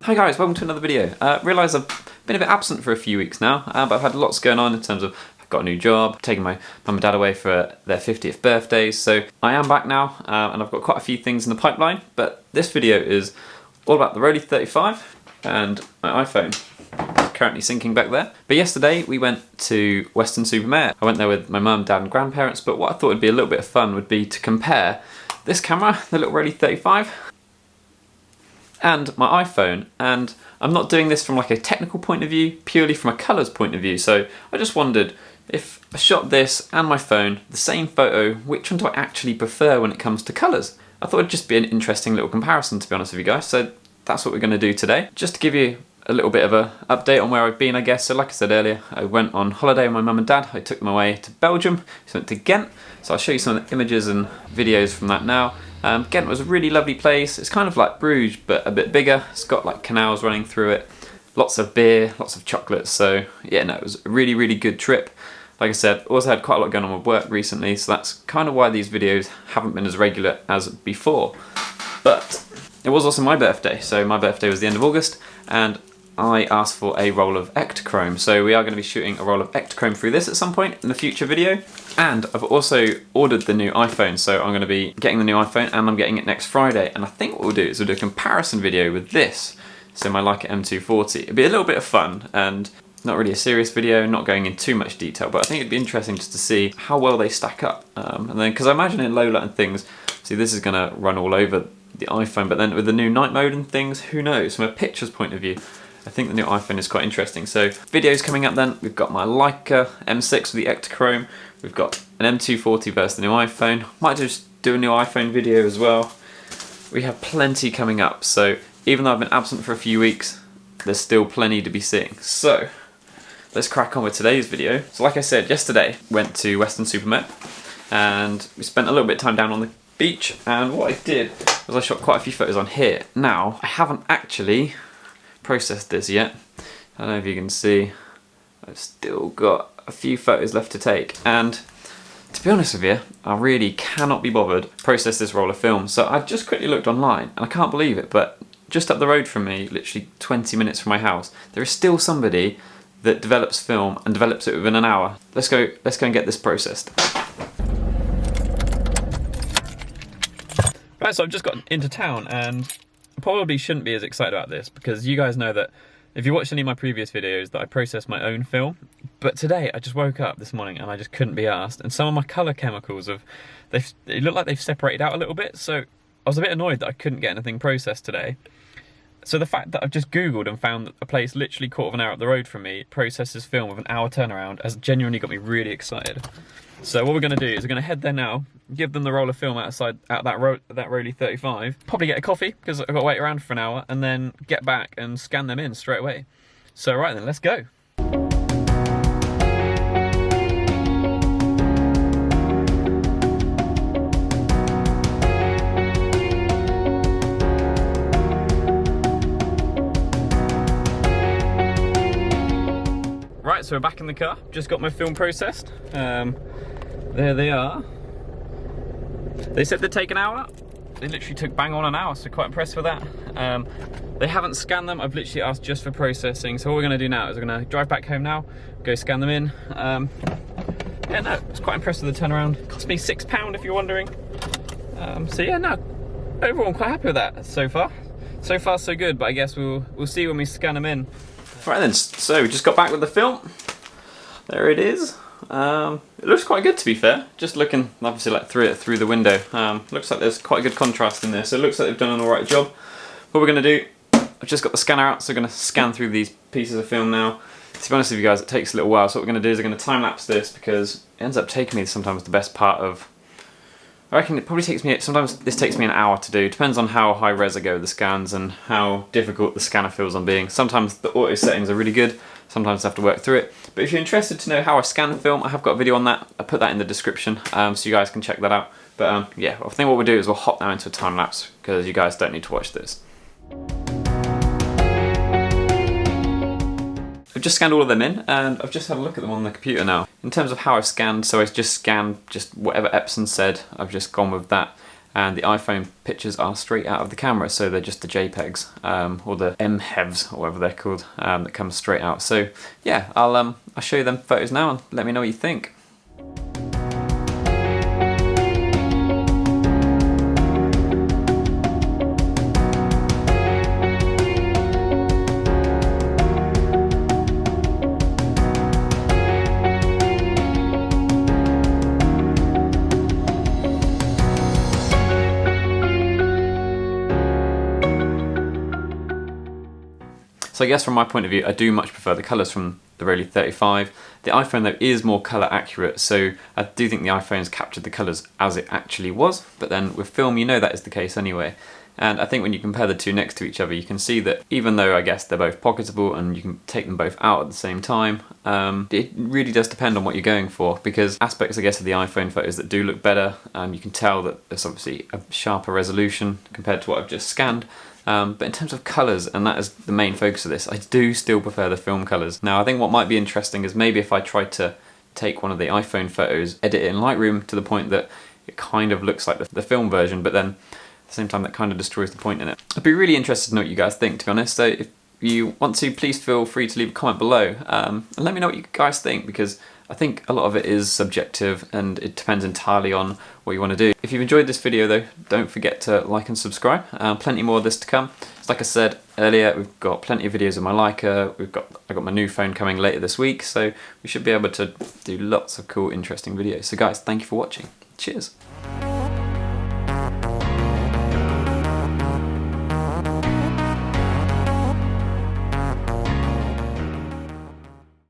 Hi guys, welcome to another video. Realise I've been a bit absent for a few weeks now, but I've had lots going on in terms of I've got a new job, taking my mum and dad away for their 50th birthdays, so I am back now and I've got quite a few things in the pipeline, but this video is all about the Rollei 35 and my iPhone. It's currently syncing back there. But yesterday we went to Weston-super-Mare. I went there with my mum, dad and grandparents, but what I thought would be a little bit of fun would be to compare this camera, the little Rollei 35, and my iPhone, and I'm not doing this from like a technical point of view, purely from a colours point of view, so I just wondered if I shot this and my phone, the same photo, which one do I actually prefer when it comes to colours? I thought it'd just be an interesting little comparison, to be honest with you guys, so that's what we're going to do today. Just to give you a little bit of an update on where I've been, I guess. So like I said earlier, I went on holiday with my mum and dad. I took them away to Belgium, so I went to Ghent, so I'll show you some of the images and videos from that now. Ghent was a really lovely place. It's kind of like Bruges, but a bit bigger. It's got like canals running through it, lots of beer, lots of chocolates. So yeah, no, it was a really, really good trip. Like I said, also had quite a lot going on with work recently, so that's kind of why these videos haven't been as regular as before. But it was also my birthday, so my birthday was the end of August, and I asked for a roll of Equinox, so we are going to be shooting a roll of Equinox through this at some point in the future video. And I've also ordered the new iPhone, so I'm going to be getting the new iPhone and I'm getting it next Friday. And I think what we'll do is we'll do a comparison video with this, so my Leica M240. It'll be a little bit of fun and not really a serious video, not going in too much detail, but I think it'd be interesting just to see how well they stack up. And then, because I imagine in low light and things, see this is going to run all over the iPhone, but then with the new night mode and things, who knows? From a pictures point of view, I think the new iPhone is quite interesting. So videos coming up then, we've got my Leica M6 with the Equinox, we've got an M240 versus the new iPhone, might just do a new iPhone video as well. We have plenty coming up, so even though I've been absent for a few weeks, there's still plenty to be seeing. So let's crack on with today's video. So like I said, yesterday went to Weston-super-Mare and we spent a little bit of time down on the beach, and what I did was I shot quite a few photos on here. Now, I haven't actually processed this yet. I don't know if you can see, I've still got a few photos left to take, and to be honest with you, I really cannot be bothered to process this roll of film. So I've just quickly looked online, and I can't believe it, but just up the road from me, literally 20 minutes from my house, there is still somebody that develops film and develops it within an hour. Let's go and get this processed. Right, so I've just got into town and I probably shouldn't be as excited about this because you guys know that if you watched any of my previous videos that I process my own film, but today I just woke up this morning and I just couldn't be arsed, and some of my colour chemicals they look like they've separated out a little bit, so I was a bit annoyed that I couldn't get anything processed today. So the fact that I've just Googled and found that a place literally quarter of an hour up the road from me processes film with an hour turnaround has genuinely got me really excited. So what we're going to do is we're going to head there now, give them the roll of film out that Rollei 35, probably get a coffee because I've got to wait around for an hour, and then get back and scan them in straight away. So right then, let's go. Right, so we're back in the car, just got my film processed. There they are. They said they'd take an hour. They literally took bang on an hour, so quite impressed with that. They haven't scanned them, I've literally asked just for processing. So what we're gonna do now is we're gonna drive back home now, go scan them in. Yeah, no, it's quite impressed with the turnaround. It cost me £6 if you're wondering. So yeah, no, overall I'm quite happy with that so far. So far so good, but I guess we'll see when we scan them in. Right then, so we just got back with the film. There it is. It looks quite good, to be fair. Just looking, obviously, like through the window. Looks like there's quite a good contrast in there, so it looks like they've done an alright job. What we're going to do, I've just got the scanner out, so we're going to scan through these pieces of film now. To be honest with you guys, it takes a little while, so what we're going to do is we're going to time-lapse this, because it ends up taking me sometimes the best part of... I reckon it probably takes me, sometimes this takes me an hour to do. Depends on how high res I go with the scans and how difficult the scanner feels on being. Sometimes the auto settings are really good, sometimes I have to work through it. But if you're interested to know how I scan film, I have got a video on that. I'll put that in the description, so you guys can check that out. But yeah, I think what we'll do is we'll hop now into a time lapse, because you guys don't need to watch this. I've just scanned all of them in, and I've just had a look at them on the computer now. In terms of how I've scanned, so I've just scanned just whatever Epson said, I've just gone with that. and the iPhone pictures are straight out of the camera, so they're just the JPEGs, or the MHEVs, or whatever they're called, that come straight out. So yeah, I'll show you them photos now and let me know what you think. So I guess from my point of view, I do much prefer the colours from the Rollei 35. The iPhone though is more colour accurate, so I do think the iPhone's captured the colours as it actually was, but then with film you know that is the case anyway. And I think when you compare the two next to each other, you can see that even though I guess they're both pocketable and you can take them both out at the same time, it really does depend on what you're going for, because aspects I guess of the iPhone photos that do look better, you can tell that there's obviously a sharper resolution compared to what I've just scanned. But in terms of colours, and that is the main focus of this, I do still prefer the film colours. Now I think what might be interesting is maybe if I tried to take one of the iPhone photos, edit it in Lightroom to the point that it kind of looks like the film version, but then at the same time that kind of destroys the point in it. I'd be really interested to know what you guys think, to be honest. So if you want to, please feel free to leave a comment below and let me know what you guys think, because I think a lot of it is subjective and it depends entirely on what you want to do. If you've enjoyed this video though, don't forget to like and subscribe. Plenty more of this to come. So like I said earlier, we've got plenty of videos on my Leica. I got my new phone coming later this week, so we should be able to do lots of cool, interesting videos. So guys, thank you for watching. Cheers.